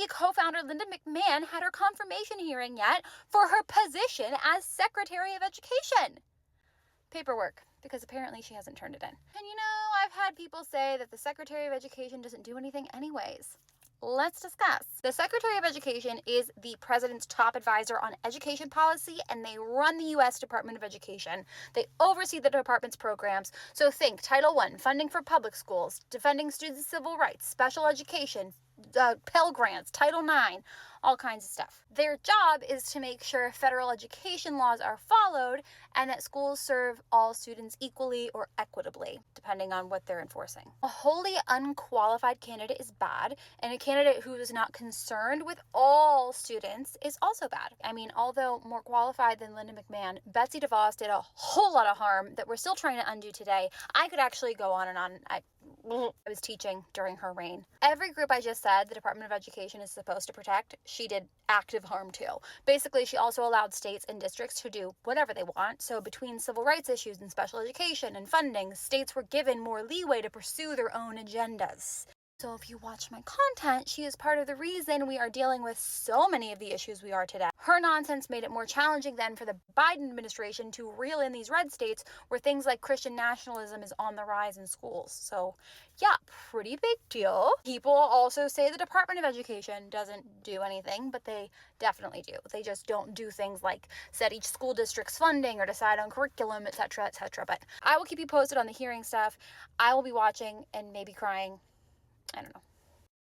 GOP co-founder Linda McMahon had her confirmation hearing yet for her position as Secretary of Education. Paperwork, because apparently she hasn't turned it in. And I've had people say that the Secretary of Education doesn't do anything anyways. Let's discuss. The Secretary of Education is the president's top advisor on education policy, and they run the U.S. Department of Education. They oversee the department's programs. So think Title I, funding for public schools, defending students' civil rights, special education, Pell Grants, Title IX, all kinds of stuff. Their job is to make sure federal education laws are followed and that schools serve all students equally or equitably, depending on what they're enforcing. A wholly unqualified candidate is bad, and a candidate who is not concerned with all students is also bad. I mean, although more qualified than Linda McMahon, Betsy DeVos did a whole lot of harm that we're still trying to undo today. I could actually go on and on. I was teaching during her reign. Every group I just said the Department of Education is supposed to protect, she did active harm to. Basically, she also allowed states and districts to do whatever they want. So between civil rights issues and special education and funding, states were given more leeway to pursue their own agendas. So if you watch my content, she is part of the reason we are dealing with so many of the issues we are today. Her nonsense made it more challenging then for the Biden administration to reel in these red states where things like Christian nationalism is on the rise in schools. So yeah, pretty big deal. People also say the Department of Education doesn't do anything, but they definitely do. They just don't do things like set each school district's funding or decide on curriculum, etc., etc. But I will keep you posted on the hearing stuff. I will be watching and maybe crying. I don't know.